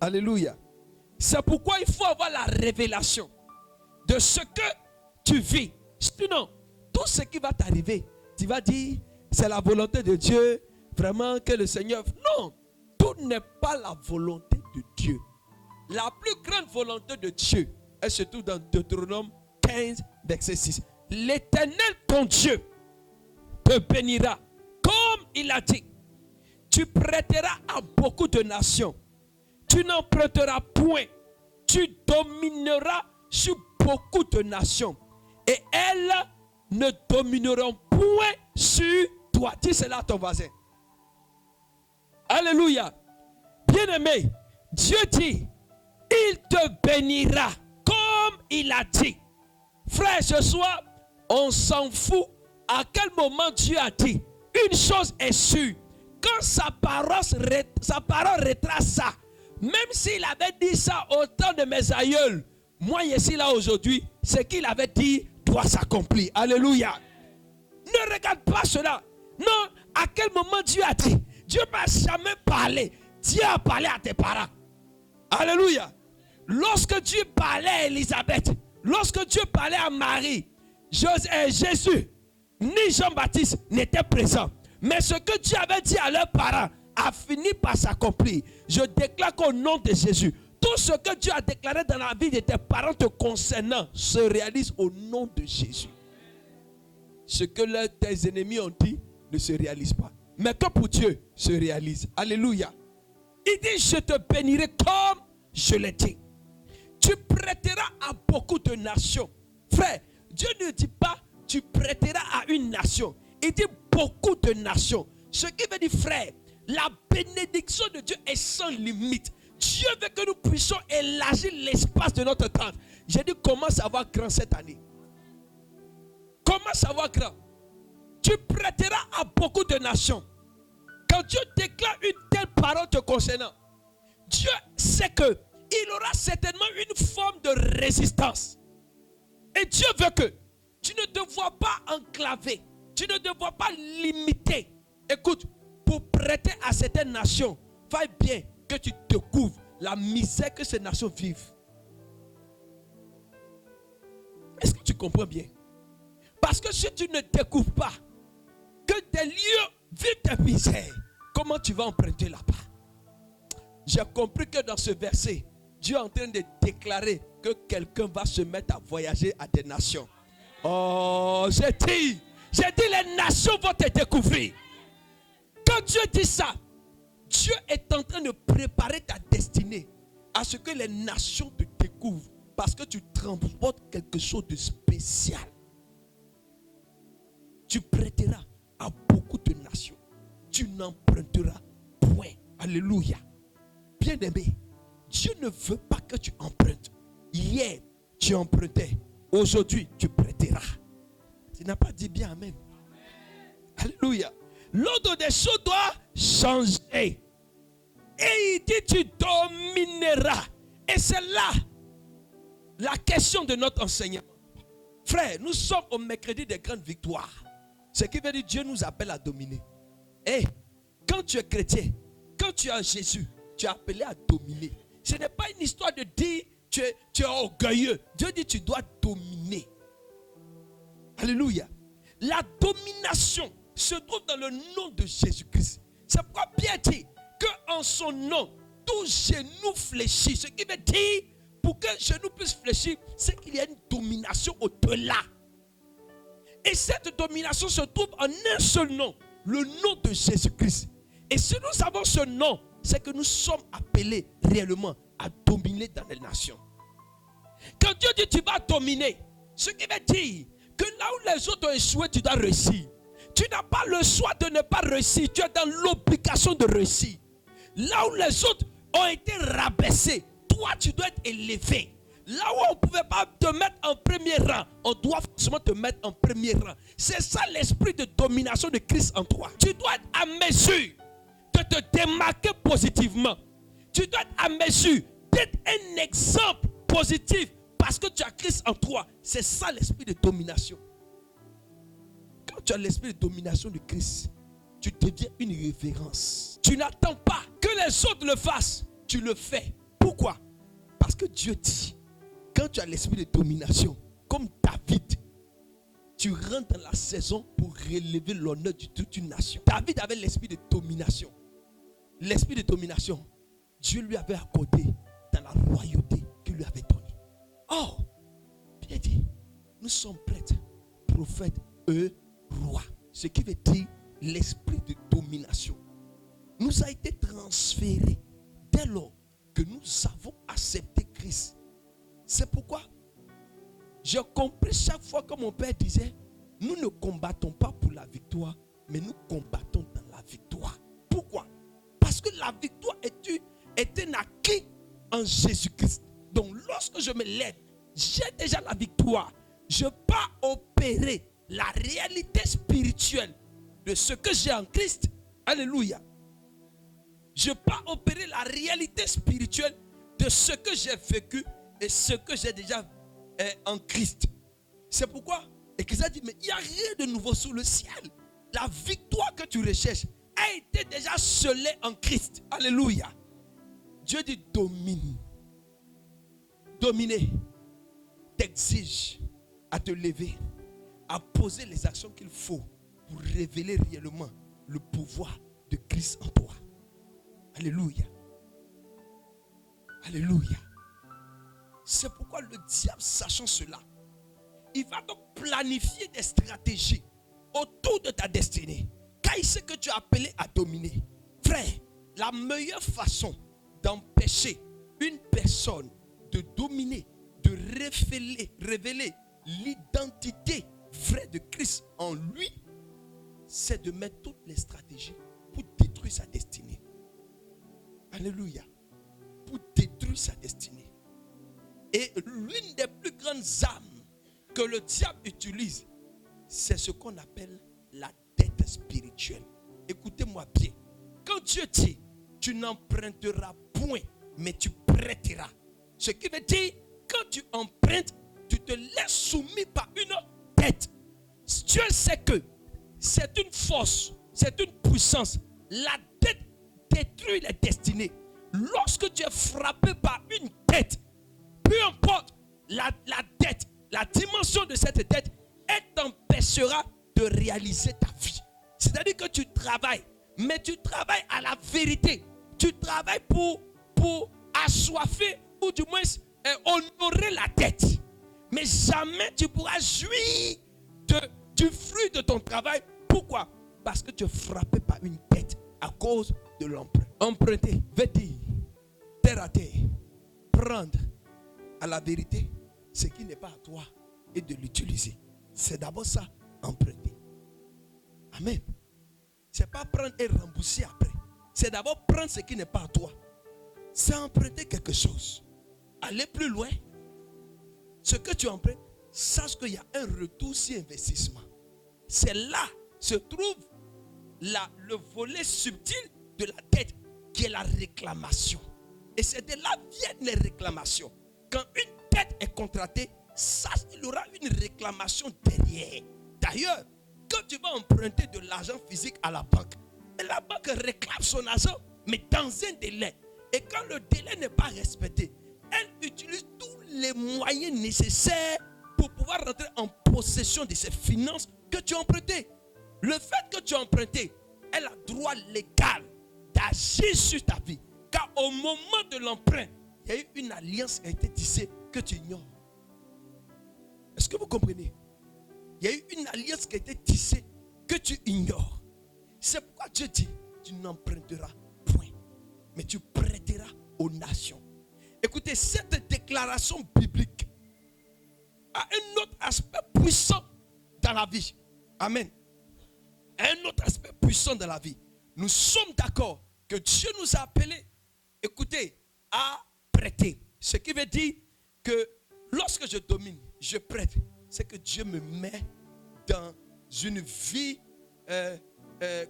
Alléluia. C'est pourquoi il faut avoir la révélation de ce que tu vis. Sinon, tout ce qui va t'arriver, tu vas dire, c'est la volonté de Dieu, vraiment que le Seigneur... Non, tout n'est pas la volonté de Dieu. La plus grande volonté de Dieu est surtout dans Deutéronome 15, verset 6. L'Éternel, ton Dieu, te bénira, comme il a dit. Tu prêteras à beaucoup de nations. Tu n'emprunteras point. Tu domineras sur beaucoup de nations. Et elles ne domineront point sur toi. Dis cela à ton voisin. Alléluia. Bien-aimé, Dieu dit, il te bénira comme il a dit. Frère, ce soir, on s'en fout à quel moment Dieu a dit. Une chose est sûre, quand sa parole retrace ça, même s'il avait dit ça au temps de mes aïeuls, moi ici là aujourd'hui, ce qu'il avait dit doit s'accomplir. Alléluia. Ne regarde pas cela. Non, à quel moment Dieu a dit. Dieu ne m'a jamais parlé. Dieu a parlé à tes parents. Alléluia. Lorsque Dieu parlait à Élisabeth, lorsque Dieu parlait à Marie, Jésus, ni Jean-Baptiste n'étaient présents. Mais ce que Dieu avait dit à leurs parents a fini par s'accomplir. Je déclare qu'au nom de Jésus, tout ce que Dieu a déclaré dans la vie de tes parents te concernant se réalise au nom de Jésus. Ce que tes ennemis ont dit ne se réalise pas. Mais que pour Dieu se réalise. Alléluia. Il dit, je te bénirai comme je l'ai dit. Tu prêteras à beaucoup de nations. Frère, Dieu ne dit pas, tu prêteras à une nation. Il dit beaucoup de nations. Ce qui veut dire, frère, la bénédiction de Dieu est sans limite. Dieu veut que nous puissions élargir l'espace de notre tente. J'ai dit, commence à voir grand cette année. Commence à voir grand. Tu prêteras à beaucoup de nations. Quand Dieu déclare une telle parole te concernant, Dieu sait qu'il aura certainement une forme de résistance. Et Dieu veut que tu ne te vois pas enclavé. Tu ne te vois pas limité. Écoute, pour prêter à certaines nations, faille bien que tu découvres la misère que ces nations vivent. Est-ce que tu comprends bien? Parce que si tu ne découvres pas que des lieux vivent ta misère, comment tu vas emprunter là-bas? J'ai compris que dans ce verset, Dieu est en train de déclarer que quelqu'un va se mettre à voyager à des nations. Oh, j'ai dit, les nations vont te découvrir. Quand Dieu dit ça, Dieu est en train de préparer ta destinée à ce que les nations te découvrent parce que tu transportes quelque chose de spécial. Tu prêteras à beaucoup de nations. Tu n'emprunteras point. Alléluia. Bien-aimé, Dieu ne veut pas que tu empruntes. Hier, tu empruntais. Aujourd'hui, tu prêteras. Tu n'as pas dit bien amen. Alléluia. L'ordre des choses doit changer. Et il dit, tu domineras. Et c'est là la question de notre enseignement. Frère, nous sommes au mercredi des grandes victoires. Ce qui veut dire Dieu nous appelle à dominer. Et quand tu es chrétien, quand tu es en Jésus, tu es appelé à dominer. Ce n'est pas une histoire de dire tu es orgueilleux. Dieu dit tu dois dominer. Alléluia. La domination se trouve dans le nom de Jésus-Christ. C'est pourquoi Pierre dit qu'en son nom, tout genou fléchit. Ce qui veut dire, pour que genou puisse fléchir, c'est qu'il y a une domination au-delà. Et cette domination se trouve en un seul nom, le nom de Jésus-Christ. Et si nous avons ce nom, c'est que nous sommes appelés réellement à dominer dans les nations. Quand Dieu dit tu vas dominer, ce qui veut dire que là où les autres ont échoué, tu dois réussir. Tu n'as pas le choix de ne pas réussir. Tu es dans l'obligation de réussir. Là où les autres ont été rabaissés, toi tu dois être élevé. Là où on ne pouvait pas te mettre en premier rang, on doit forcément te mettre en premier rang. C'est ça l'esprit de domination de Christ en toi. Tu dois être à mesure de te démarquer positivement. Tu dois être à mesure d'être un exemple positif parce que tu as Christ en toi. C'est ça l'esprit de domination. Quand tu as l'esprit de domination de Christ, tu deviens une référence. Tu n'attends pas que les autres le fassent. Tu le fais. Pourquoi? Parce que Dieu dit, quand tu as l'esprit de domination, comme David, tu rentres dans la saison pour relever l'honneur de toute une nation. David avait l'esprit de domination. L'esprit de domination, Dieu lui avait accordé dans la royauté qu'il lui avait donnée. Or, bien dit, nous sommes prêtres, prophètes et rois. Ce qui veut dire l'esprit de domination nous a été transféré dès lors que nous avons accepté Christ. C'est pourquoi j'ai compris chaque fois que mon père disait, nous ne combattons pas pour la victoire, mais nous combattons dans la victoire. Pourquoi? Parce que la victoire est un acquis en Jésus-Christ. Donc lorsque je me lève, j'ai déjà la victoire. Je ne peux pas opérer la réalité spirituelle de ce que j'ai en Christ. Alléluia. Je ne peux pas opérer la réalité spirituelle de ce que j'ai vécu et ce que j'ai déjà en Christ. C'est pourquoi Christ a dit, mais il n'y a rien de nouveau sous le ciel. La victoire que tu recherches a été déjà scellée en Christ. Alléluia. Dieu dit domine. Dominer t'exige à te lever, à poser les actions qu'il faut pour révéler réellement le pouvoir de Christ en toi. Alléluia. Alléluia. C'est pourquoi le diable, sachant cela, il va donc planifier des stratégies autour de ta destinée. Car il sait que tu es appelé à dominer. Frère, la meilleure façon d'empêcher une personne de dominer, de révéler l'identité vraie de Christ en lui, c'est de mettre toutes les stratégies pour détruire sa destinée. Alléluia. Pour détruire sa destinée. Et l'une des plus grandes armes que le diable utilise, c'est ce qu'on appelle la dette spirituelle. Écoutez-moi bien. Quand Dieu dit, tu n'emprunteras point, mais tu prêteras. Ce qui veut dire, quand tu empruntes, tu te laisses soumis par une dette. Dieu sait que c'est une force, c'est une puissance. La dette détruit les destinées. Lorsque tu es frappé par une dette, peu importe la dette, la dimension de cette dette, elle t'empêchera de réaliser ta vie. C'est-à-dire que tu travailles, mais tu travailles à la vérité. Tu travailles pour assoiffer ou du moins honorer la dette. Mais jamais tu pourras jouir du fruit de ton travail. Pourquoi? Parce que tu es frappé par une dette à cause de l'emprunt. Emprunter veut dire terre à terre, prendre à la vérité ce qui n'est pas à toi et de l'utiliser. C'est d'abord ça, emprunter. Amen. C'est pas prendre et rembourser après. C'est d'abord prendre ce qui n'est pas à toi. C'est emprunter quelque chose. Aller plus loin. Ce que tu empruntes, sache qu'il y a un retour sur investissement. C'est là se trouve le volet subtil de la dette qui est la réclamation. Et c'est de là viennent les réclamations. Quand une dette est contractée, sache qu'il y aura une réclamation derrière. D'ailleurs, quand tu vas emprunter de l'argent physique à la banque, la banque réclame son argent, mais dans un délai. Et quand le délai n'est pas respecté, elle utilise tous les moyens nécessaires pour pouvoir rentrer en possession de ces finances que tu as empruntées. Le fait que tu as emprunté, elle a droit légal d'agir sur ta vie. Car au moment de l'emprunt, il y a eu une alliance qui a été tissée que tu ignores. Est-ce que vous comprenez? Il y a eu une alliance qui a été tissée que tu ignores. C'est pourquoi Dieu dit, tu n'emprunteras point, mais tu prêteras aux nations. Écoutez, cette déclaration biblique a un autre aspect puissant dans la vie. Amen. Un autre aspect puissant dans la vie. Nous sommes d'accord que Dieu nous a appelés, écoutez, à prêter. Ce qui veut dire que lorsque je domine, je prête. C'est que Dieu me met dans une vie,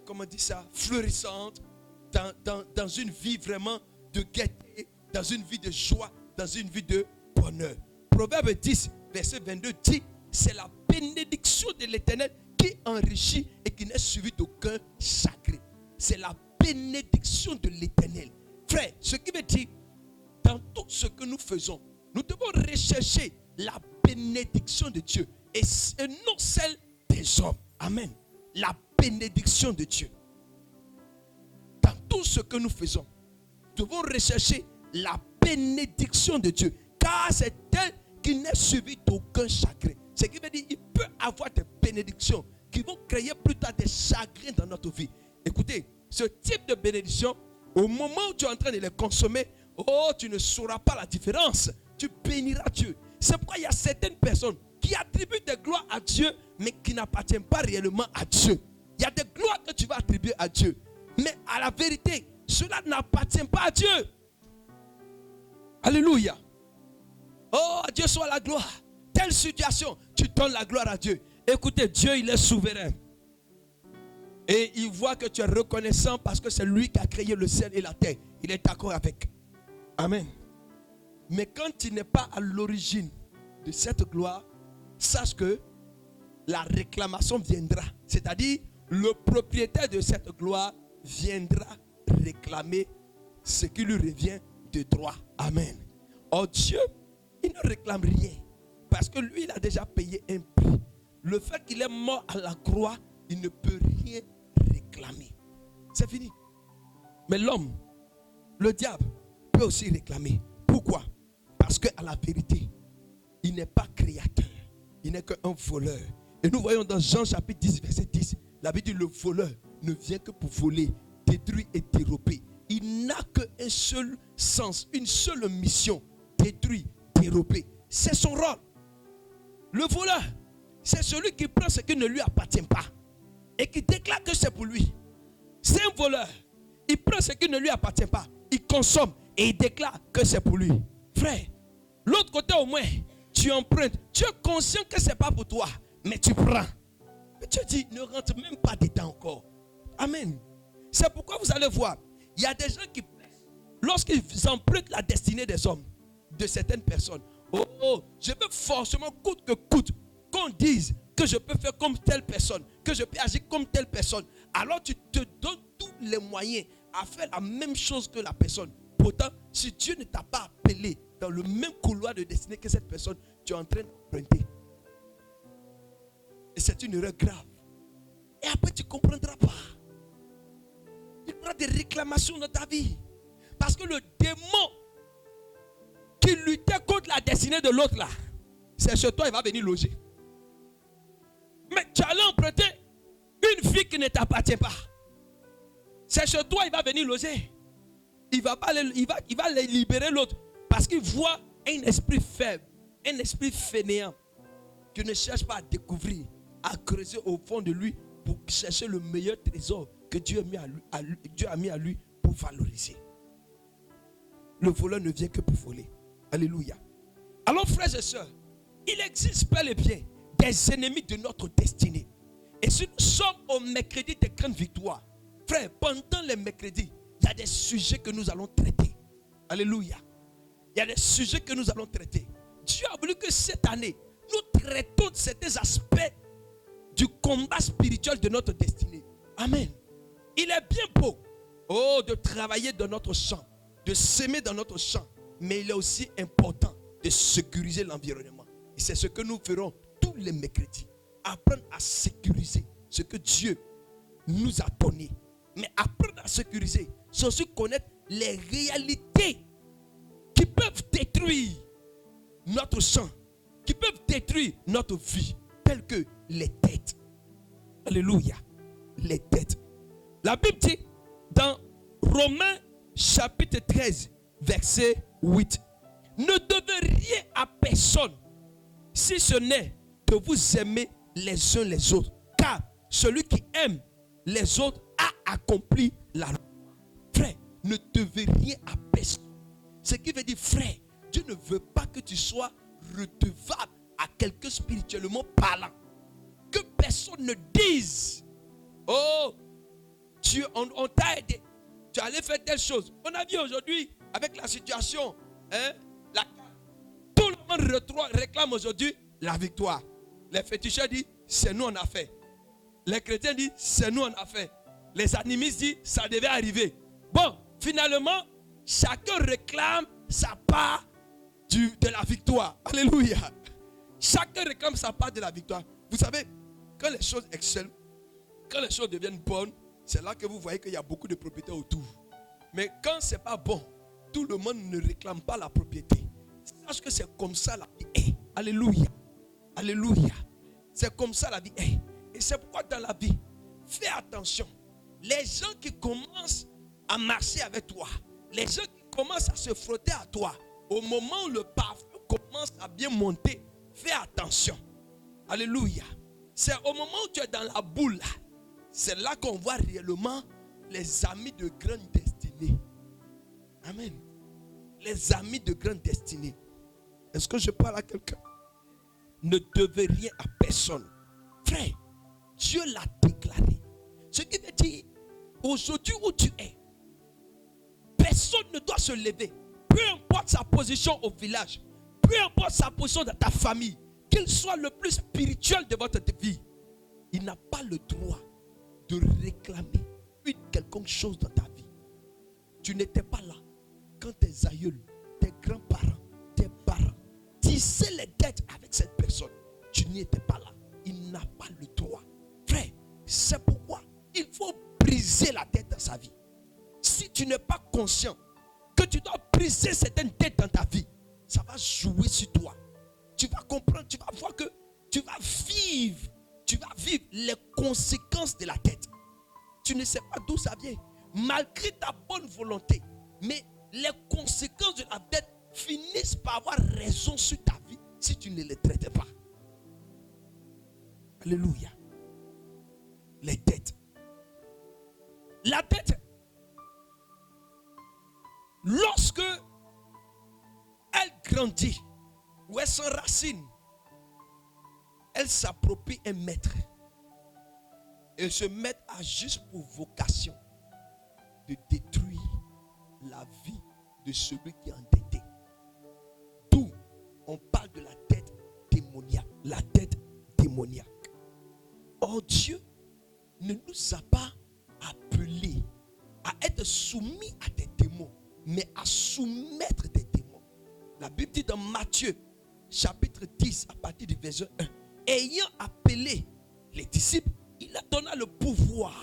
comment on dit ça, florissante, dans une vie vraiment de gaieté, dans une vie de joie, dans une vie de bonheur. Proverbe 10, verset 22 dit, c'est la bénédiction de l'Éternel qui enrichit et qui n'est suivie d'aucun chagrin. C'est la bénédiction de l'Éternel. Frère, ce qui veut dire, dans toute ce que nous faisons, nous devons rechercher la bénédiction de Dieu et non celle des hommes. Amen. La bénédiction de Dieu. Dans tout ce que nous faisons, nous devons rechercher la bénédiction de Dieu. Car c'est elle qui n'est suivie d'aucun chagrin. Ce qui veut dire qu'il peut avoir des bénédictions qui vont créer plus tard des chagrins dans notre vie. Écoutez, ce type de bénédiction, au moment où tu es en train de les consommer, oh, tu ne sauras pas la différence. Tu béniras Dieu. C'est pourquoi il y a certaines personnes qui attribuent des gloires à Dieu, mais qui n'appartiennent pas réellement à Dieu. Il y a des gloires que tu vas attribuer à Dieu, mais à la vérité, cela n'appartient pas à Dieu. Alléluia. Oh, à Dieu soit la gloire. Telle situation, tu donnes la gloire à Dieu. Écoutez, Dieu, il est souverain. Et il voit que tu es reconnaissant parce que c'est lui qui a créé le ciel et la terre. Il est d'accord avec. Amen. Mais quand tu n'es pas à l'origine de cette gloire, sache que la réclamation viendra. C'est-à-dire, le propriétaire de cette gloire viendra réclamer ce qui lui revient de droit. Amen. Oh Dieu, il ne réclame rien. Parce que lui, il a déjà payé un prix. Le fait qu'il est mort à la croix, il ne peut rien réclamer. C'est fini. Mais l'homme, le diable, peut aussi réclamer. Pourquoi? Parce qu'à la vérité, il n'est pas créateur. Il n'est qu'un voleur. Et nous voyons dans Jean chapitre 10, verset 10, la Bible dit, le voleur ne vient que pour voler, détruire et dérober. Il n'a qu'un seul sens, une seule mission, détruire, dérober. C'est son rôle. Le voleur, c'est celui qui prend ce qui ne lui appartient pas et qui déclare que c'est pour lui. C'est un voleur. Il prend ce qui ne lui appartient pas. Il consomme et il déclare que c'est pour lui. Frère, l'autre côté au moins, tu empruntes. Tu es conscient que ce n'est pas pour toi, mais tu prends. Mais Dieu dit, ne rentre même pas dedans encore. Amen. C'est pourquoi vous allez voir, il y a des gens qui, lorsqu'ils empruntent la destinée des hommes, de certaines personnes, oh, je veux forcément coûte que coûte qu'on dise que je peux faire comme telle personne, que je peux agir comme telle personne. Alors tu te donnes tous les moyens à faire la même chose que la personne. Pourtant, si Dieu ne t'a pas appelé dans le même couloir de destinée que cette personne, tu es en train d'emprunter. Et c'est une erreur grave. Et après, tu ne comprendras pas. Il y aura des réclamations dans ta vie. Parce que le démon qui luttait contre la destinée de l'autre là, c'est chez toi, il va venir loger. Mais tu allais emprunter une fille qui ne t'appartient pas. C'est chez toi, il va venir loger. Il va libérer l'autre. Parce qu'il voit un esprit faible, un esprit fainéant, qui ne cherche pas à découvrir, à creuser au fond de lui pour chercher le meilleur trésor que Dieu a mis à lui pour valoriser. Le voleur ne vient que pour voler. Alléluia. Alors frères et sœurs, il existe bel et bien des ennemis de notre destinée. Et si nous sommes au mercredi de grande victoire, frère, pendant les mercredis, il y a des sujets que nous allons traiter. Alléluia. Il y a des sujets que nous allons traiter. Dieu a voulu que cette année, nous traitons certains aspects du combat spirituel de notre destinée. Amen. Il est bien beau, oh, de travailler dans notre champ, de s'aimer dans notre champ. Mais il est aussi important de sécuriser l'environnement. Et c'est ce que nous ferons tous les mercredis. Apprendre à sécuriser ce que Dieu nous a donné. Mais apprendre à sécuriser, c'est aussi connaître les réalités qui peuvent détruire notre champ, qui peuvent détruire notre vie, telles que les dettes. Alléluia. Les dettes. La Bible dit dans Romains chapitre 13, verset 8. Ne devez rien à personne, si ce n'est de vous aimer les uns les autres. Car celui qui aime les autres a accompli la loi. Frère, ne devez rien à personne. Ce qui veut dire, frère, Dieu ne veut pas que tu sois redevable à quelqu'un spirituellement parlant. Que personne ne dise, oh, on t'a aidé, tu allais faire telle chose. On a vu aujourd'hui, avec la situation, tout le monde réclame aujourd'hui la victoire. Les féticheurs disent, c'est nous on a fait. Les chrétiens disent, c'est nous on a fait. Les animistes disent, ça devait arriver. Bon, finalement, chacun réclame sa part de la victoire. Alléluia. Chacun réclame sa part de la victoire. Vous savez, quand les choses excellent, quand les choses deviennent bonnes, c'est là que vous voyez qu'il y a beaucoup de propriétaires autour. Mais quand ce n'est pas bon, tout le monde ne réclame pas la propriété. Sache que c'est comme ça la vie est. Alléluia. Alléluia. C'est comme ça la vie est. Et c'est pourquoi dans la vie, fais attention. Les gens qui commencent à marcher avec toi, les gens qui commencent à se frotter à toi, au moment où le parfum commence à bien monter, fais attention. Alléluia. C'est au moment où tu es dans la boule, là, c'est là qu'on voit réellement les amis de grande destinée. Amen. Les amis de grande destinée. Est-ce que je parle à quelqu'un? Ne devez rien à personne. Frère, Dieu l'a déclaré. Ce qui veut dire, aujourd'hui où tu es, personne ne doit se lever. Peu importe sa position au village, peu importe sa position dans ta famille, qu'il soit le plus spirituel de votre vie, il n'a pas le droit de réclamer une quelconque chose dans ta vie. Tu n'étais pas là quand tes aïeuls, tes grands-parents, tes parents tissaient les dettes avec cette personne. Tu n'y étais pas là. Il n'a pas le droit. Frère, c'est pourquoi il faut briser la dette dans sa vie. Si tu n'es pas conscient que tu dois briser certaines dettes dans ta vie, ça va jouer sur toi. Tu vas comprendre, tu vas voir que tu vas vivre les conséquences de la dette. Tu ne sais pas d'où ça vient. Malgré ta bonne volonté, mais les conséquences de la dette finissent par avoir raison sur ta vie si tu ne les traites pas. Alléluia. Les dettes. La dette, lorsque elle grandit ou elle s'enracine, elle s'approprie un maître. Et ce maître a juste pour vocation de détruire la vie de celui qui est endetté. D'où on parle de la dette démoniaque. La dette démoniaque. Or Dieu ne nous a pas appelés à être soumis à des démons, mais à soumettre des démons. La Bible dit dans Matthieu chapitre 10 à partir du verset 1, ayant appelé les disciples, il a donné le pouvoir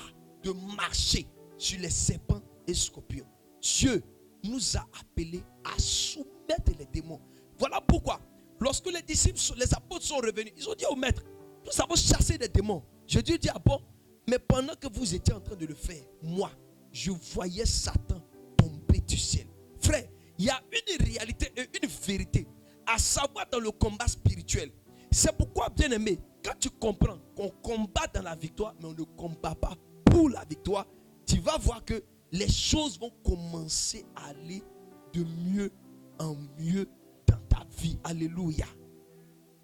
de marcher sur les serpents et scorpions. Dieu nous a appelés à soumettre les démons. Voilà pourquoi, lorsque les disciples, les apôtres sont revenus, ils ont dit au maître, nous avons chassé des démons. Jésus dit, ah bon, mais pendant que vous étiez en train de le faire, moi, je voyais Satan tomber du ciel. Frère, il y a une réalité et une vérité à savoir dans le combat spirituel. C'est pourquoi, bien aimé, quand tu comprends qu'on combat dans la victoire, mais on ne combat pas pour la victoire, tu vas voir que les choses vont commencer à aller de mieux en mieux dans ta vie. Alléluia.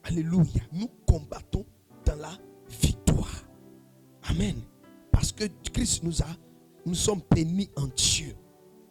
Alléluia. Nous combattons dans la victoire. Amen. Parce que Christ nous sommes bénis en Dieu.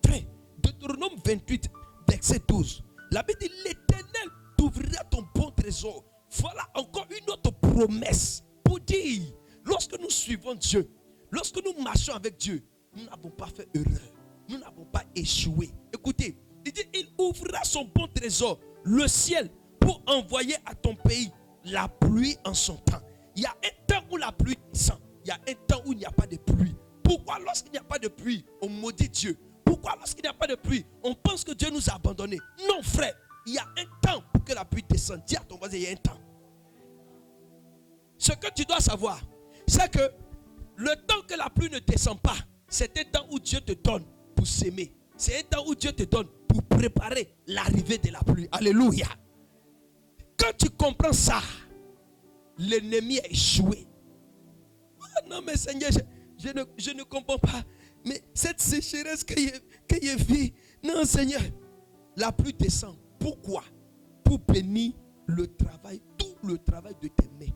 Frère, Deutéronome 28, verset 12. La Bible dit, l'Éternel t'ouvrira ton bon trésor. Voilà encore une autre promesse pour dire, lorsque nous suivons Dieu, lorsque nous marchons avec Dieu, nous n'avons pas fait erreur. Nous n'avons pas échoué. Écoutez, il dit, il ouvrira son bon trésor, le ciel, pour envoyer à ton pays la pluie en son temps. Il y a un temps où la pluie descend. Il y a un temps où il n'y a pas de pluie. Pourquoi lorsqu'il n'y a pas de pluie, on maudit Dieu? Pourquoi lorsqu'il n'y a pas de pluie, on pense que Dieu nous a abandonnés? Non, frère. Il y a un temps pour que la pluie descende. Dis à ton voisin, il y a un temps. Ce que tu dois savoir, c'est que le temps que la pluie ne descend pas, c'est un temps où Dieu te donne pour s'aimer. C'est un temps où Dieu te donne pour préparer l'arrivée de la pluie. Alléluia. Quand tu comprends ça, l'ennemi a échoué. Oh non, mais Seigneur, je ne comprends pas. Mais cette sécheresse que je vis, non, Seigneur, la pluie descend. Pourquoi? Pour bénir le travail, tout le travail de tes mains.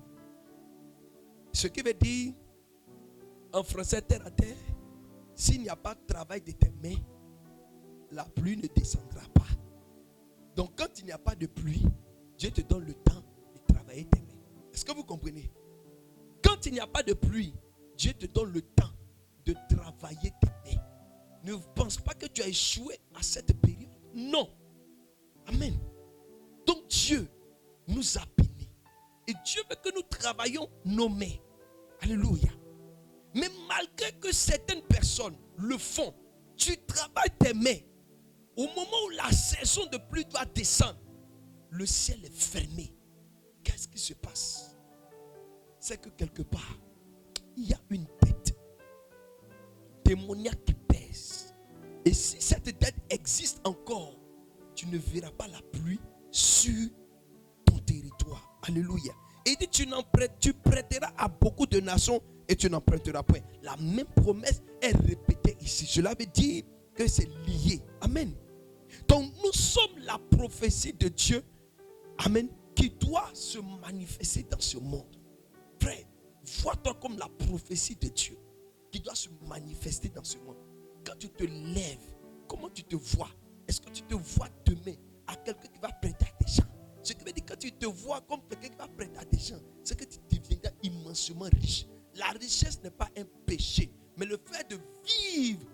Ce qui veut dire, en français, terre à terre, s'il n'y a pas de travail de tes mains, la pluie ne descendra pas. Donc, quand il n'y a pas de pluie, Dieu te donne le temps de travailler tes mains. Est-ce que vous comprenez? Quand il n'y a pas de pluie, Dieu te donne le temps de travailler tes mains. Ne pense pas que tu as échoué à cette période. Non. nous a bénis. Et Dieu veut que nous travaillions nos mains. Alléluia. Mais malgré que certaines personnes le font, tu travailles tes mains. Au moment où la saison de pluie doit descendre, le ciel est fermé. Qu'est-ce qui se passe? C'est que quelque part, il y a une dette démoniaque qui pèse. Et si cette dette existe encore, tu ne verras pas la pluie sur ton territoire. Alléluia. Et il dit, tu prêteras à beaucoup de nations et tu n'emprunteras point. La même promesse est répétée ici. Je l'avais dit que c'est lié. Amen. Donc nous sommes la prophétie de Dieu. Amen. Qui doit se manifester dans ce monde. Frère, vois-toi comme la prophétie de Dieu qui doit se manifester dans ce monde. Quand tu te lèves, comment tu te vois? Est-ce que tu te vois demain à quelqu'un qui va prêter à des gens? Ce qui veut dire que quand tu te vois comme quelqu'un qui va prêter à des gens, c'est que tu deviendras immensément riche. La richesse n'est pas un péché, mais le fait de vivre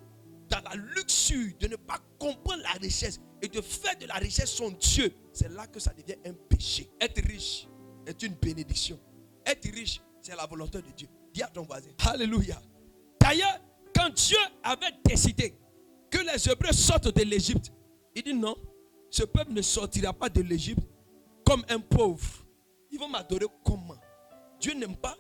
dans la luxure, de ne pas comprendre la richesse et de faire de la richesse son Dieu, c'est là que ça devient un péché. Être riche est une bénédiction. Être riche, c'est la volonté de Dieu. Dis à ton voisin. Alléluia. D'ailleurs, quand Dieu avait décidé que les Hébreux sortent de l'Égypte, il dit non, ce peuple ne sortira pas de l'Égypte comme un pauvre. Ils vont m'adorer comment? Dieu n'aime pas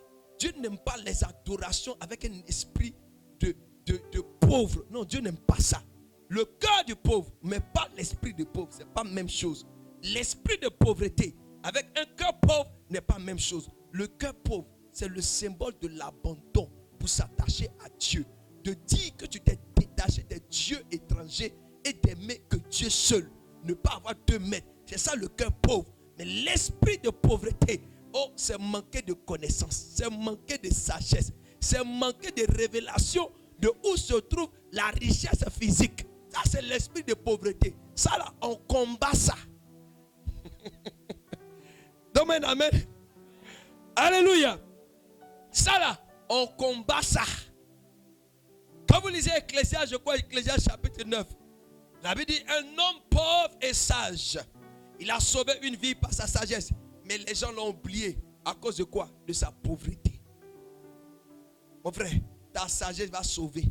les adorations avec un esprit de pauvre. Non, Dieu n'aime pas ça. Le cœur du pauvre, mais pas l'esprit du pauvre. Ce n'est pas la même chose. L'esprit de pauvreté avec un cœur pauvre n'est pas la même chose. Le cœur pauvre, c'est le symbole de l'abandon pour s'attacher à Dieu. De dire que tu t'es détaché des dieux étrangers et d'aimer que Dieu seul. Ne pas avoir deux maîtres. C'est ça le cœur pauvre. Mais l'esprit de pauvreté, oh, c'est manquer de connaissance, c'est manquer de sagesse, c'est manquer de révélation de où se trouve la richesse physique. Ça, c'est l'esprit de pauvreté. Ça, là, on combat ça. Amen, amen. Alléluia. Ça, là, on combat ça. Quand vous lisez Ecclésias, je crois, Ecclésias chapitre 9, la Bible dit, un homme pauvre et sage, il a sauvé une vie par sa sagesse. Mais les gens l'ont oublié. À cause de quoi? De sa pauvreté. Mon frère, ta sagesse va sauver.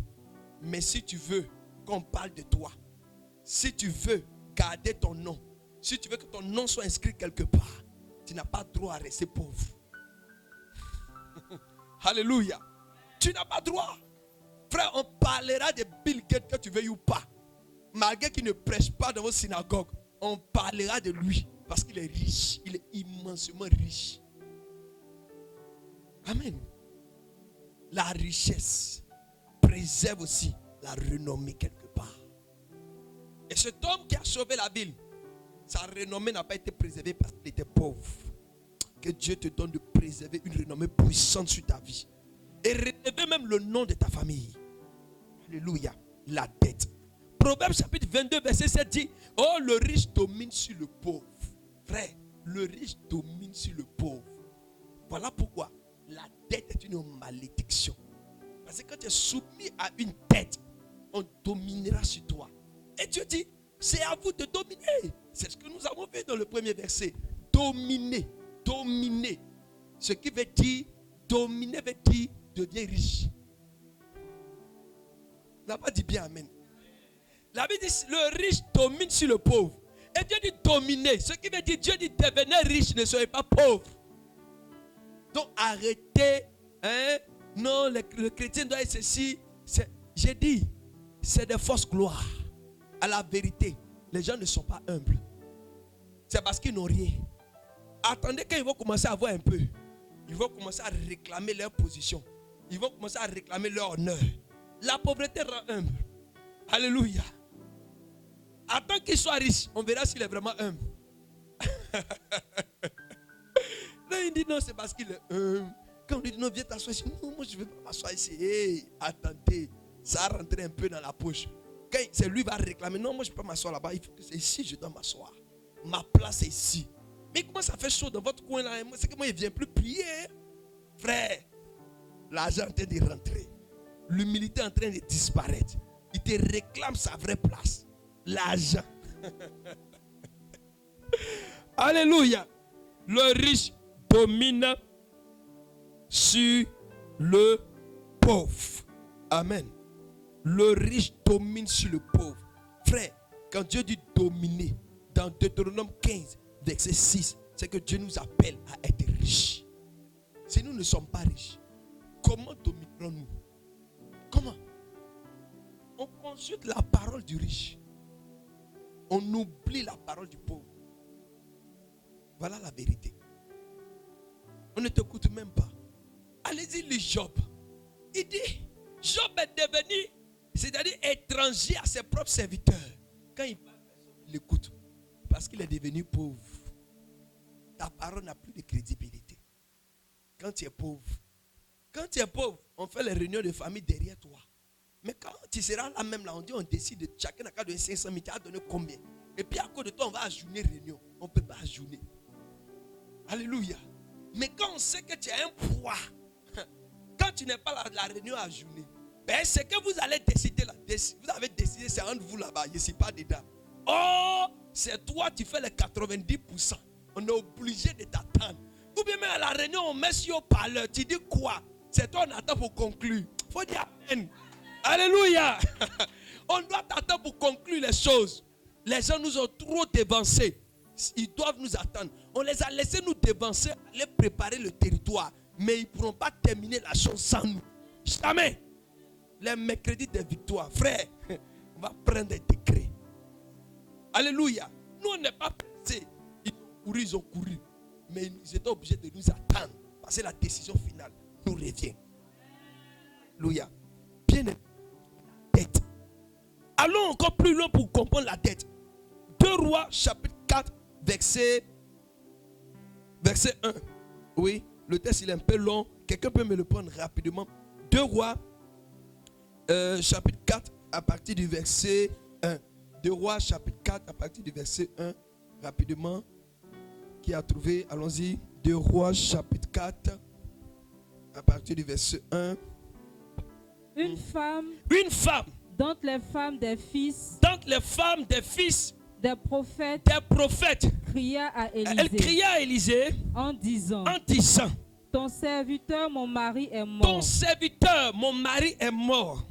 Mais si tu veux qu'on parle de toi, si tu veux garder ton nom, si tu veux que ton nom soit inscrit quelque part, tu n'as pas droit à rester pauvre. Alléluia. Tu n'as pas droit. Frère, on parlera de Bill Gates que tu veuilles ou pas. Malgré qu'il ne prêche pas dans vos synagogues, on parlera de lui. Parce qu'il est riche. Il est immensément riche. Amen. La richesse préserve aussi la renommée quelque part. Et cet homme qui a sauvé la ville, sa renommée n'a pas été préservée parce qu'il était pauvre. Que Dieu te donne de préserver une renommée puissante sur ta vie. Et relever même le nom de ta famille. Alléluia. La dette. Proverbe chapitre 22 verset 7 dit, oh, le riche domine sur le pauvre. Frère, le riche domine sur le pauvre. Voilà pourquoi la dette est une malédiction. Parce que quand tu es soumis à une dette, on dominera sur toi. Et Dieu dit, c'est à vous de dominer. C'est ce que nous avons fait dans le premier verset. Dominer, dominer. Ce qui veut dire, dominer veut dire devenir riche. On n'a pas dit bien amen. La Bible dit, le riche domine sur le pauvre. Et Dieu dit dominer. Ce qui veut dire, Dieu dit devenez riche, ne soyez pas pauvre. Donc arrêtez. Non, le chrétien doit être ceci. J'ai dit, c'est des fausses gloires. À la vérité, les gens ne sont pas humbles. C'est parce qu'ils n'ont rien. Attendez quand ils vont commencer à avoir un peu. Ils vont commencer à réclamer leur position. Ils vont commencer à réclamer leur honneur. La pauvreté rend humble. Alléluia. Attends qu'il soit riche, on verra s'il est vraiment humble. Là, il dit non, c'est parce qu'il est humble. Quand on dit non, viens t'asseoir ici. Non, moi je ne veux pas m'asseoir ici. Hey, attendez, ça a rentré un peu dans la poche. Quand c'est lui qui va réclamer, non, moi je ne peux pas m'asseoir là-bas. Il faut que c'est ici, je dois m'asseoir. Ma place est ici. Mais comment ça fait chaud dans votre coin là? C'est que moi, il ne vient plus prier. Frère, l'argent est en train de rentrer. L'humilité est en train de disparaître. Il te réclame sa vraie place. L'argent. Alléluia. Le riche domine sur le pauvre. Amen. Le riche domine sur le pauvre. Frère, quand Dieu dit dominer, dans Deutéronome 15, verset 6, c'est que Dieu nous appelle à être riches. Si nous ne sommes pas riches, comment dominerons-nous? Comment? On consulte la parole du riche. On oublie la parole du pauvre. Voilà la vérité. On ne t'écoute même pas. Allez-y, lis Job. Il dit, Job est devenu, c'est-à-dire étranger à ses propres serviteurs. Quand il parle, personne ne l'écoute. Parce qu'il est devenu pauvre. Ta parole n'a plus de crédibilité. Quand tu es pauvre, on fait les réunions de famille derrière toi. Mais quand tu seras là même, là, on dit, on décide, chacun n'a qu'à donner 500 000, tu as donné combien? Et puis à cause de toi, on va ajourner réunion. On ne peut pas ajourner. Alléluia. Mais quand on sait que tu as un poids, quand tu n'es pas là, la réunion ajournée, ben c'est que vous allez décider là. Vous avez décidé, c'est entre vous là-bas, je ne suis pas dedans. Oh, c'est toi, tu fais les 90%. On est obligé de t'attendre. Ou bien même à la réunion, on met sur parleur. Tu dis quoi? C'est toi, on attend pour conclure. Il faut dire amen. Alléluia. On doit t'attendre pour conclure les choses. Les gens nous ont trop dévancés. Ils doivent nous attendre. On les a laissés nous dévancer, aller préparer le territoire. Mais ils ne pourront pas terminer la chose sans nous. Jamais. Les mercredis de victoire. Frère, on va prendre des décrets. Alléluia. Nous, on n'est pas pressés. Ils ont couru. Mais ils étaient obligés de nous attendre. Parce que la décision finale nous revient. Alléluia. Bien aimé. Dette. Allons encore plus loin pour comprendre la dette. 2 Rois, chapitre 4, verset 1. Oui, le texte il est un peu long. Quelqu'un peut me le prendre rapidement. 2 Rois, chapitre 4, à partir du verset 1. 2 Rois, chapitre 4, à partir du verset 1. Rapidement. Qui a trouvé? Allons-y. 2 Rois, chapitre 4, à partir du verset 1. Une femme d'entre les femmes des fils des prophètes cria à elle cria à Élisée en disant, ton serviteur mon mari est mort.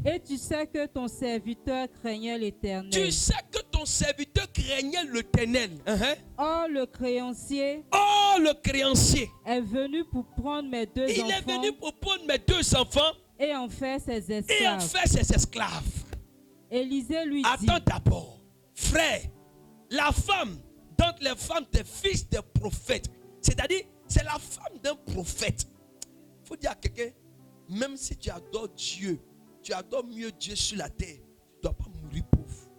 Et tu sais que ton serviteur craignait l'Éternel. Or le créancier est venu pour prendre mes deux enfants et en faire ses esclaves. Élisée lui dit, attends d'abord, frère, la femme d'entre les femmes des fils des prophètes, c'est-à-dire c'est la femme d'un prophète. Il faut dire à quelqu'un, même si tu adores Dieu, tu adores mieux Dieu sur la terre, tu ne dois pas mourir pauvre.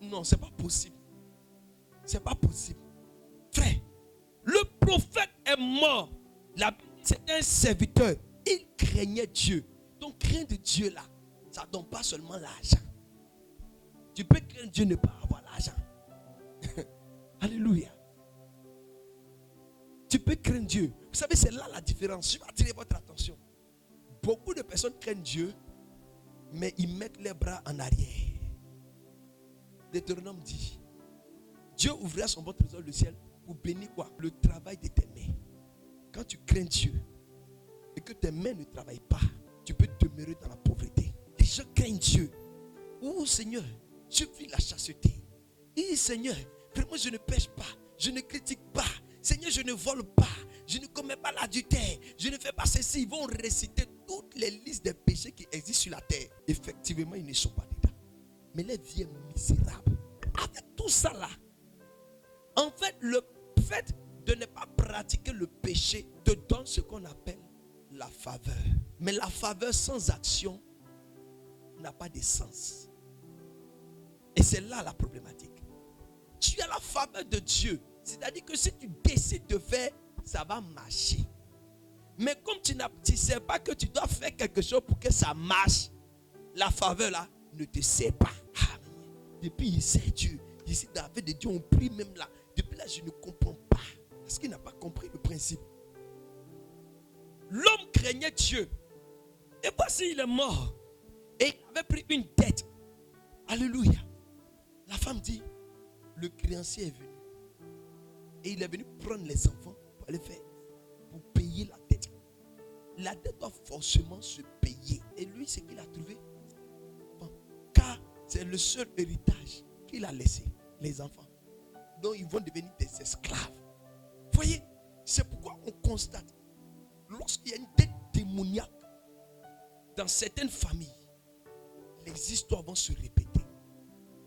Non, c'est pas possible. C'est pas possible. Frère, le prophète est mort. C'est un serviteur. Il craignait Dieu. Donc craindre Dieu là, ça ne donne pas seulement l'argent. Tu peux craindre Dieu ne pas avoir l'argent. Alléluia. Tu peux craindre Dieu. Vous savez, c'est là la différence. Je vais attirer votre attention. Beaucoup de personnes craignent Dieu, mais ils mettent les bras en arrière. Deutéronome dit, Dieu ouvrira son bon trésor du ciel pour bénir quoi? Le travail de tes mains. Quand tu crains Dieu et que tes mains ne travaillent pas, tu peux demeurer dans la pauvreté. Les gens craignent Dieu. Oh Seigneur, je vis la chasteté. Et Seigneur, vraiment je ne pêche pas, je ne critique pas. Seigneur, je ne vole pas, je ne commets pas l'adultère, je ne fais pas ceci. Ils vont réciter toutes les listes des péchés qui existent sur la terre. Effectivement, ils ne sont pas dedans. Mais les vie est misérable. Avec tout ça là, en fait, le fait de ne pas pratiquer le péché te donne ce qu'on appelle la faveur. Mais la faveur sans action n'a pas de sens. Et c'est là la problématique. Tu as la faveur de Dieu. C'est-à-dire que si tu décides de faire, ça va marcher. Mais comme tu ne sais pas que tu dois faire quelque chose pour que ça marche, la faveur là ne te sert pas. Ah, depuis il sait Dieu. Ici, David de Dieu, on prie même là. Depuis là, je ne comprends pas. Parce qu'il n'a pas compris le principe. L'homme craignait Dieu. Et voici, il est mort. Et il avait pris une dette. Alléluia. La femme dit, le créancier est venu. Et il est venu prendre les enfants pour aller faire, pour payer la dette. La dette doit forcément se payer. Et lui, ce qu'il a trouvé, bon, car c'est le seul héritage qu'il a laissé, les enfants. Donc ils vont devenir des esclaves. Voyez, c'est pourquoi on constate, lorsqu'il y a une dette démoniaque dans certaines familles, les histoires vont se répéter.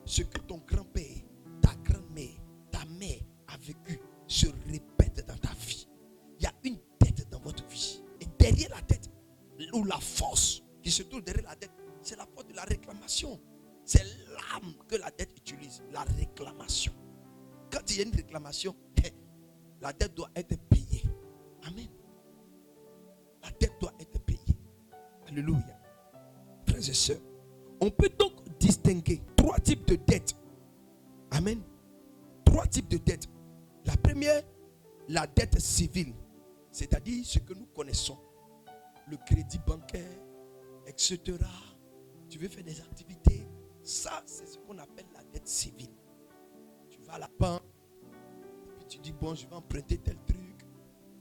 Ce que ton grand-père, ta grand-mère, ta mère a vécu se répète dans ta vie. Il y a une dette dans votre vie. Et derrière la dette, ou la force qui se trouve derrière la dette, c'est la force de la réclamation. C'est l'âme que la dette utilise, la réclamation. Quand il y a une réclamation, la dette doit être payée. Amen. La dette doit être payée. Alléluia. Frères et sœurs, on peut donc distinguer 3 types de dettes. Amen. 3 types de dettes. La première, la dette civile, c'est-à-dire ce que nous connaissons, le crédit bancaire, etc. Tu veux faire des activités, ça c'est ce qu'on appelle la dette civile. Tu vas à la banque, et puis tu dis bon, je vais emprunter tel truc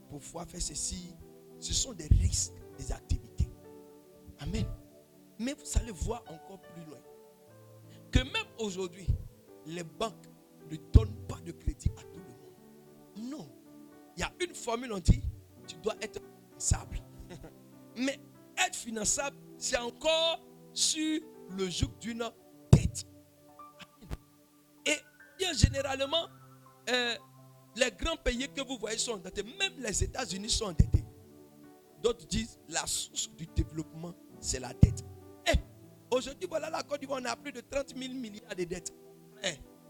pour pouvoir faire ceci. Ce sont des risques des activités. Amen. Mais vous allez voir encore plus loin que même aujourd'hui, les banques ne donnent pas de crédit à tout le monde. Non. Il y a une formule, on dit, tu dois être finançable. Mais être finançable, c'est encore sur le joug d'une dette. Et bien généralement, les grands pays que vous voyez sont endettés. Même les États-Unis sont endettés. D'autres disent la source du développement, c'est la dette. Aujourd'hui, voilà la Côte d'Ivoire, on a plus de 30 000 milliards de dettes.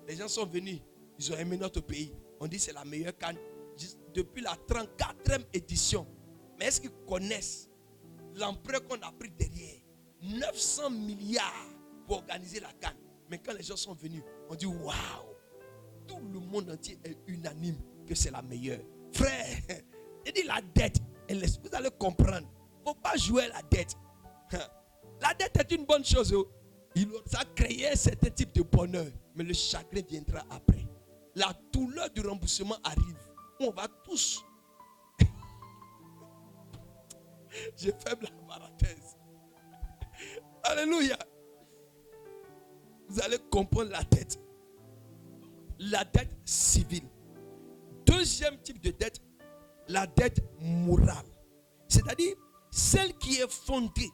Les gens sont venus, ils ont aimé notre pays. On dit que c'est la meilleure CAN depuis la 34e édition. Mais est-ce qu'ils connaissent l'empreinte qu'on a pris derrière? 900 milliards pour organiser la CAN. Mais quand les gens sont venus, on dit waouh, tout le monde entier est unanime que c'est la meilleure. Frère, il dit la dette, vous allez comprendre. Il ne faut pas jouer la dette. La dette est une bonne chose. Ça a créé un certain type de bonheur. Mais le chagrin viendra après. La douleur du remboursement arrive. On va tous. Je ferme la parenthèse. Alléluia. Vous allez comprendre la dette. La dette civile. Deuxième type de dette, la dette morale. C'est-à-dire celle qui est fondée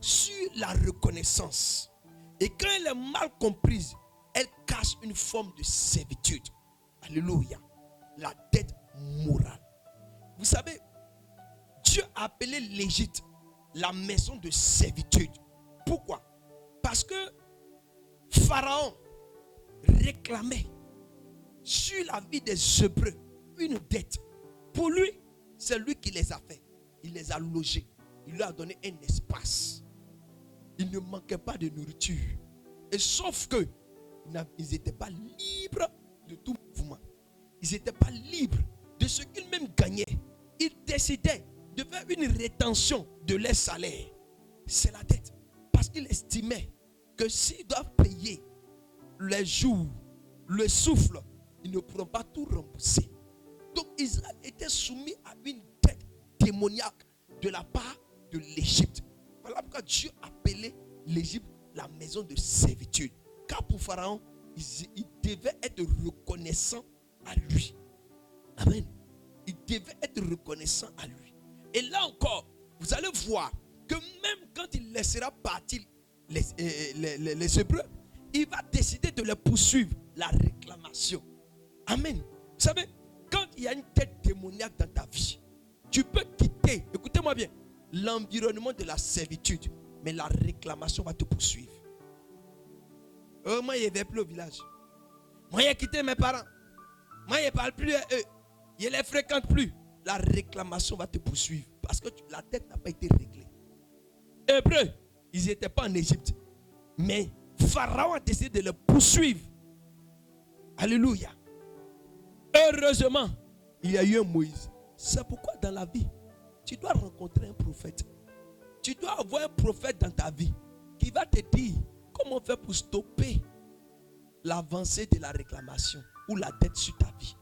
sur la reconnaissance. Et quand elle est mal comprise, elle cache une forme de servitude. Alléluia. La dette morale. Vous savez, Dieu a appelé l'Égypte la maison de servitude. Pourquoi? Parce que Pharaon réclamait sur la vie des Hébreux une dette. Pour lui, c'est lui qui les a fait. Il les a logés. Il leur a donné un espace. Il ne manquait pas de nourriture. Et sauf que ils n'étaient pas libres de tout mouvement. Ils n'étaient pas libres de ce qu'ils même gagnaient. Ils décidaient de faire une rétention de leur salaire. C'est la dette. Parce qu'ils estimaient que s'ils doivent payer les jours, le souffle, ils ne pourront pas tout rembourser. Donc Israël était soumis à une dette démoniaque de la part de l'Égypte. Voilà pourquoi Dieu appelait l'Égypte la maison de servitude. Car pour Pharaon, il devait être reconnaissant à lui. Amen. Il devait être reconnaissant à lui. Et là encore, vous allez voir que même quand il laissera partir les Hébreux, il va décider de les poursuivre. La réclamation. Amen. Vous savez, quand il y a une dette démoniaque dans ta vie, tu peux quitter, écoutez-moi bien, l'environnement de la servitude, mais la réclamation va te poursuivre. Moi, je ne vais plus au village. Moi, j'ai quitté mes parents. Moi, je ne parle plus à eux. Je ne les fréquente plus. La réclamation va te poursuivre parce que la dette n'a pas été réglée. Hébreux, ils n'étaient pas en Égypte. Mais Pharaon a décidé de les poursuivre. Alléluia. Heureusement, il y a eu un Moïse. C'est pourquoi dans la vie, tu dois rencontrer un prophète. Tu dois avoir un prophète dans ta vie qui va te dire comment faire pour stopper l'avancée de la réclamation ou la dette sur ta vie.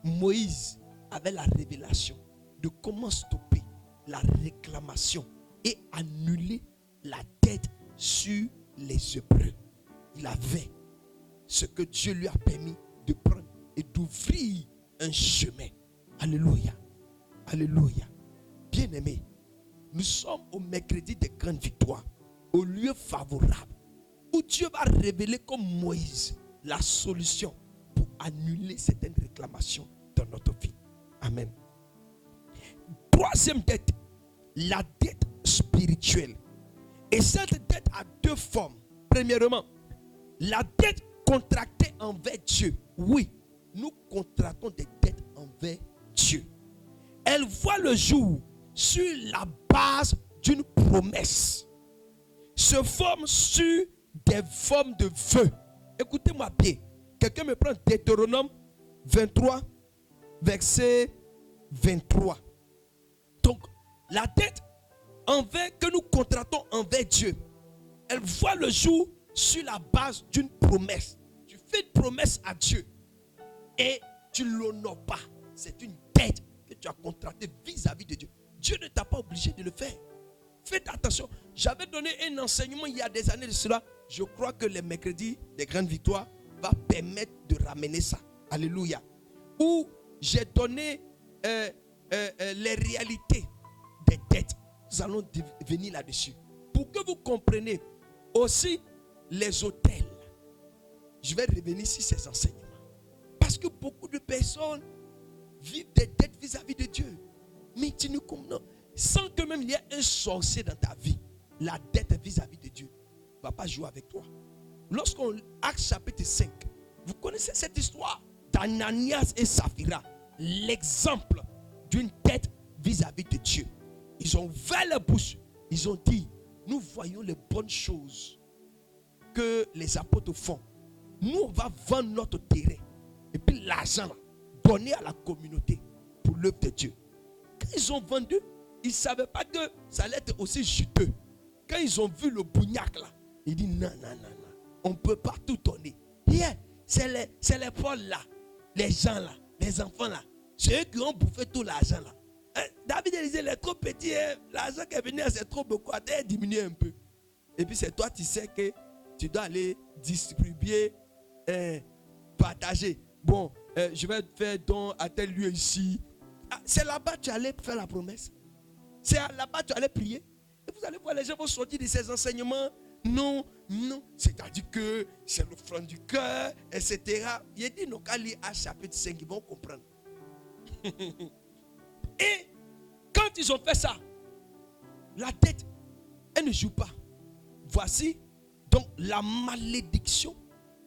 Moïse avait la révélation de comment stopper la réclamation et annuler la dette sur les Hébreux. Il avait ce que Dieu lui a permis de prendre et d'ouvrir un chemin. Alléluia. Alléluia. Bien-aimés, nous sommes au mercredi des grandes victoires, au lieu favorable, où Dieu va révéler comme Moïse la solution pour annuler certaines réclamations dans notre vie. Amen. Troisième dette, la dette spirituelle. Et cette dette a deux formes. Premièrement, la dette contractée envers Dieu. Oui, nous contractons des dettes envers Dieu. Elle voit le jour sur la base d'une promesse. Se forme sur des formes de vœux. Écoutez-moi bien. Quelqu'un me prend Deutéronome 23, verset 23. Donc, la dette que nous contractons envers Dieu, elle voit le jour sur la base d'une promesse. Tu fais une promesse à Dieu et tu ne l'honores pas. C'est une dette que tu as contractée vis-à-vis de Dieu. Dieu ne t'a pas obligé de le faire. Faites attention. J'avais donné un enseignement il y a des années de cela. Je crois que les mercredis des grandes victoires va permettre de ramener ça. Alléluia. Où j'ai donné les réalités des dettes. Nous allons venir là-dessus. Pour que vous compreniez aussi les hôtels. Je vais revenir sur ces enseignements. Parce que beaucoup de personnes vivent des dettes vis-à-vis de Dieu. Mais tu ne comprends pas. Sans que même il y ait un sorcier dans ta vie, la dette vis-à-vis de Dieu ne va pas jouer avec toi. Lorsqu'on Actes chapitre 5, vous connaissez cette histoire d'Ananias et Saphira, l'exemple d'une dette vis-à-vis de Dieu. Ils ont ouvert la bouche, ils ont dit, nous voyons les bonnes choses que les apôtres font. Nous, on va vendre notre terrain et puis l'argent, donner à la communauté pour l'œuvre de Dieu. Quand ils ont vendu, ils ne savaient pas que ça allait être aussi juteux. Quand ils ont vu le bougnac là, ils disent non, on ne peut pas tout donner. Yeah, c'est les pauvres là, les gens là, les enfants là. C'est eux qui ont bouffé tout l'argent là. David disait, il est trop petit, l'argent qui est venu, c'est trop beaucoup, il a diminué un peu. Et puis c'est toi, tu sais que tu dois aller distribuer, partager. Bon, je vais faire don à tel lieu ici. Ah, c'est là-bas que tu allais faire la promesse. C'est là-bas que tu allais prier. Et vous allez voir, les gens vont sortir de ces enseignements. Non, c'est-à-dire que c'est l'offrande du cœur, etc. Il dit, nos cas liés à chapitre 5, ils vont comprendre. Et quand ils ont fait ça, la dette, elle ne joue pas. Voici, donc la malédiction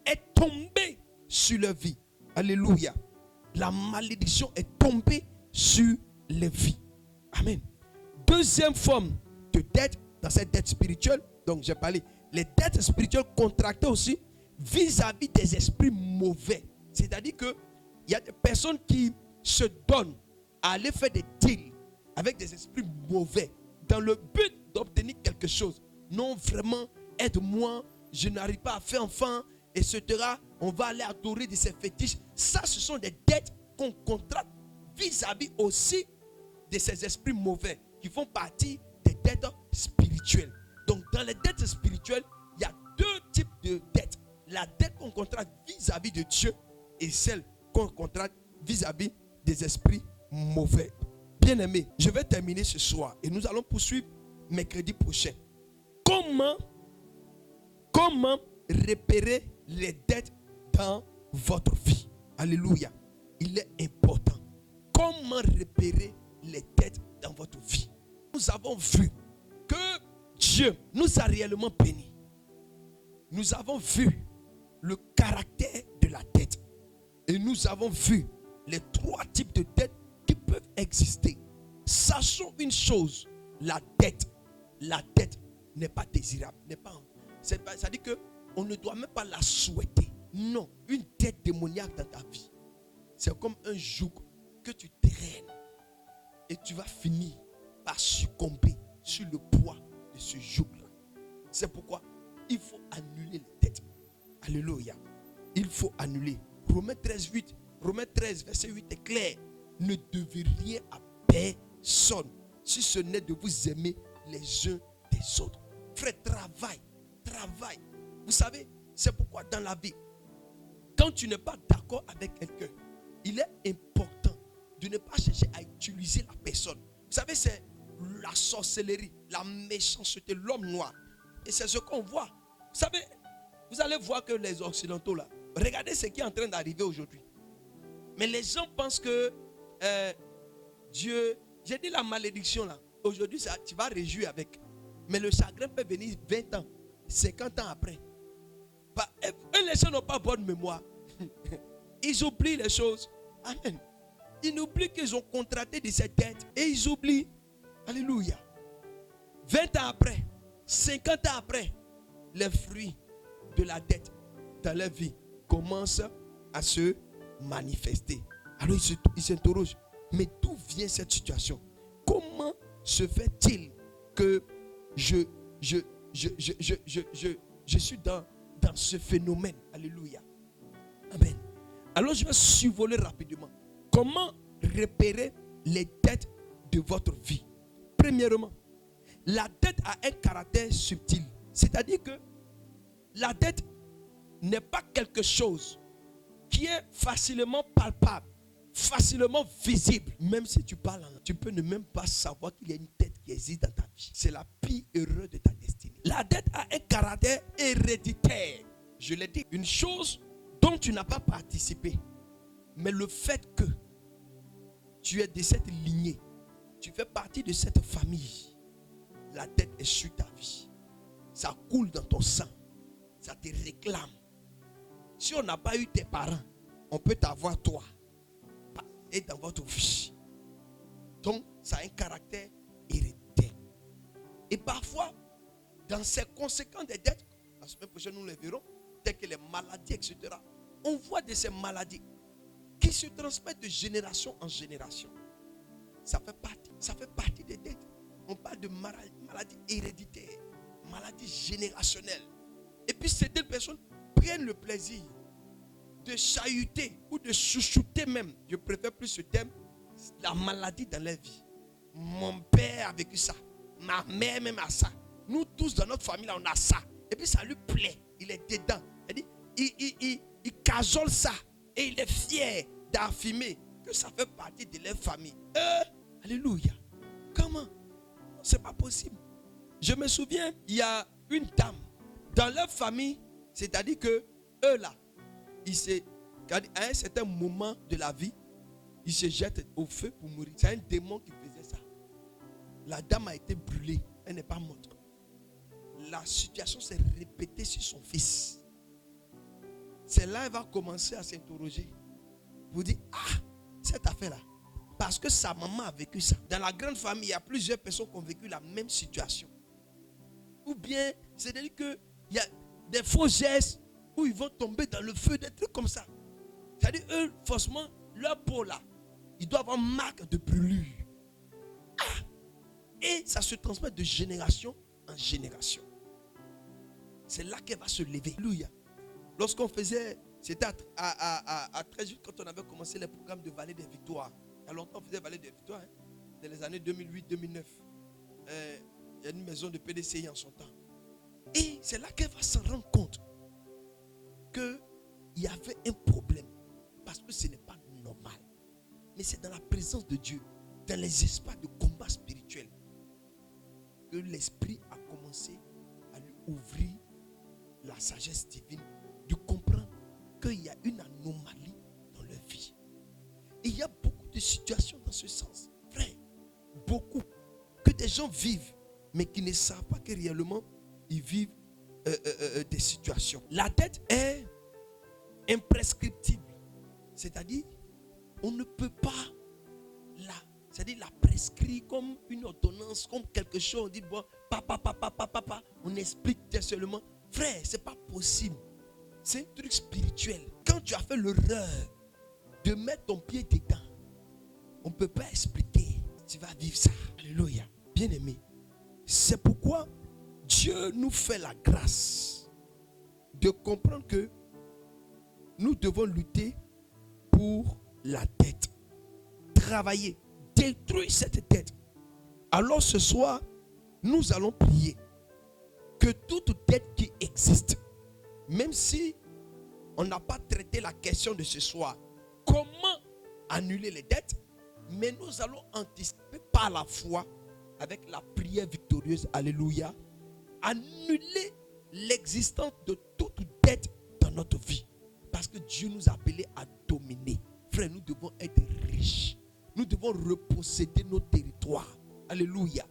est tombée sur leur vie. Alléluia. La malédiction est tombée sur les vies. Amen. Deuxième forme de dette, dans cette dette spirituelle, donc j'ai parlé, les dettes spirituelles contractées aussi vis-à-vis des esprits mauvais. C'est-à-dire qu'il y a des personnes qui se donnent à aller faire des deals avec des esprits mauvais dans le but d'obtenir quelque chose. Non, vraiment, aide-moi, je n'arrive pas à faire enfant, etc. On va aller adorer de ces fétiches. Ça, ce sont des dettes qu'on contracte vis-à-vis aussi de ces esprits mauvais qui font partie des dettes spirituelles. Donc, dans les dettes spirituelles, il y a deux types de dettes. La dette qu'on contracte vis-à-vis de Dieu et celle qu'on contracte vis-à-vis des esprits mauvais. Bien-aimés, je vais terminer ce soir et nous allons poursuivre mercredi prochain. Comment repérer les dettes dans votre vie? Alléluia. Il est important. Comment repérer les dettes dans votre vie? Nous avons vu que Dieu nous a réellement bénis. Nous avons vu le caractère de la dette. Et nous avons vu les trois types de dettes qui peuvent exister. Sachons une chose, la dette n'est pas désirable. C'est-à-dire qu'on ne doit même pas la souhaiter. Non, une dette démoniaque dans ta vie, c'est comme un joug que tu traînes et tu vas finir par succomber sur le poids de ce joug-là. C'est pourquoi il faut annuler les dettes. Alléluia. Il faut annuler. Romains 13, 8 Romains 13, verset 8 est clair. Ne devez rien à personne, si ce n'est de vous aimer les uns des autres. Frère, travaille. Vous savez, c'est pourquoi dans la vie, quand tu n'es pas d'accord avec quelqu'un, il est important de ne pas chercher à utiliser la personne. Vous savez, c'est la sorcellerie, la méchanceté, l'homme noir. Et c'est ce qu'on voit. Vous savez, vous allez voir que les Occidentaux là, regardez ce qui est en train d'arriver aujourd'hui. Mais les gens pensent que Dieu, j'ai dit la malédiction là, aujourd'hui tu vas réjouir avec. Mais le chagrin peut venir 20 ans, 50 ans après. Et les gens n'ont pas bonne mémoire. Ils oublient les choses. Amen. Ils oublient qu'ils ont contracté de ces dettes. Et ils oublient. Alléluia. 20 ans après, 50 ans après, les fruits de la dette dans leur vie commencent à se manifester. Alors ils s'interrogent. Mais d'où vient cette situation? Comment se fait-il que je suis dans ce phénomène? Alléluia. Amen. Alors je vais survoler rapidement. Comment repérer les dettes de votre vie? Premièrement, la dette a un caractère subtil. C'est-à-dire que la dette n'est pas quelque chose qui est facilement palpable, facilement visible. Même si tu parles en langue, tu peux ne même pas savoir qu'il y a une dette qui existe dans ta vie. C'est la pire erreur de ta destinée. La dette a un caractère héréditaire. Je l'ai dit, une chose dont tu n'as pas participé. Mais le fait que tu es de cette lignée, tu fais partie de cette famille, la dette est sur ta vie. Ça coule dans ton sang. Ça te réclame. Si on n'a pas eu tes parents, on peut t'avoir toi. Et dans votre vie. Donc, ça a un caractère héréditaire. Et parfois, dans ces conséquences des dettes, la semaine prochaine nous les verrons, telles que les maladies, etc. On voit de ces maladies qui se transmettent de génération en génération. Ça fait partie des dettes. On parle de maladies héréditaires, maladies générationnelles. Et puis certaines personnes prennent le plaisir de chahuter ou de chouchouter même. Je préfère plus ce terme, la maladie dans leur vie. Mon père a vécu ça. Ma mère même a ça. Nous tous dans notre famille, là, on a ça. Et puis ça lui plaît. Il est dedans. Il cajole ça. Et il est fier d'affirmer que ça fait partie de leur famille. Alléluia. Comment? C'est pas possible. Je me souviens, il y a une dame dans leur famille, c'est-à-dire que eux là, à un certain moment de la vie, ils se jettent au feu pour mourir. C'est un démon qui faisait ça. La dame a été brûlée. Elle n'est pas morte. La situation s'est répétée sur son fils. C'est là qu'elle va commencer à s'interroger. Vous dites, cette affaire-là. Parce que sa maman a vécu ça. Dans la grande famille, il y a plusieurs personnes qui ont vécu la même situation. Ou bien, c'est-à-dire qu'il y a des faux gestes où ils vont tomber dans le feu, des trucs comme ça. C'est-à-dire, eux, forcément, leur peau là, ils doivent avoir marque de brûlure. Et ça se transmet de génération en génération. C'est là qu'elle va se lever. Alléluia. Lorsqu'on faisait, c'était à 13 jours, quand on avait commencé les programmes de Vallée des Victoires. Il y a longtemps, on faisait Vallée des Victoires, dans les années 2008-2009. Il y a une maison de PDCI en son temps. Et c'est là qu'elle va se rendre compte qu'il y avait un problème. Parce que ce n'est pas normal. Mais c'est dans la présence de Dieu, dans les espaces de combat spirituel, que l'esprit a commencé à lui ouvrir la sagesse divine, de comprendre qu'il y a une anomalie dans leur vie. Et il y a beaucoup de situations dans ce sens. Frère, beaucoup. Que des gens vivent, mais qui ne savent pas que réellement, ils vivent des situations. La dette est imprescriptible. C'est-à-dire, on ne peut pas la prescrire comme une ordonnance, comme quelque chose. On dit, bon, papa, on explique seulement. Frère, c'est pas possible. C'est un truc spirituel. Quand tu as fait l'erreur de mettre ton pied dedans, on ne peut pas expliquer. Tu vas vivre ça. Alléluia. Bien-aimé. C'est pourquoi Dieu nous fait la grâce de comprendre que nous devons lutter pour la dette. Travailler, détruire cette dette. Alors ce soir, nous allons prier que toute dette qui existe, même si on n'a pas traité la question de ce soir, comment annuler les dettes, mais nous allons anticiper par la foi, avec la prière victorieuse, alléluia, annuler l'existence de toute dette dans notre vie. Parce que Dieu nous a appelés à dominer. Frère, nous devons être riches. Nous devons reposséder nos territoires. Alléluia.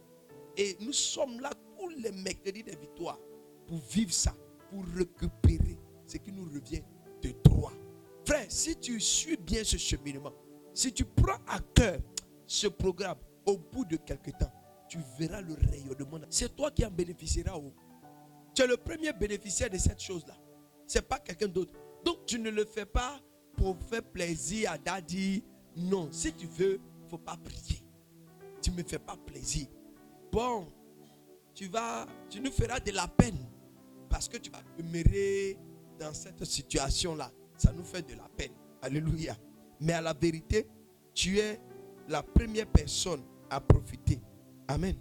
Et nous sommes là tous les mercredis de victoire pour vivre ça, pour récupérer ce qui nous revient de droit. Frère, si tu suis bien ce cheminement, si tu prends à cœur ce programme, au bout de quelques temps, tu verras le rayonnement. C'est toi qui en bénéficieras. Tu es le premier bénéficiaire de cette chose-là. Ce n'est pas quelqu'un d'autre. Donc tu ne le fais pas pour faire plaisir à Daddy. Non, si tu veux, il ne faut pas prier. Tu ne me fais pas plaisir. Bon, tu nous feras de la peine. Parce que tu vas demeurer dans cette situation-là. Ça nous fait de la peine. Alléluia. Mais à la vérité, tu es la première personne à profiter. Amen.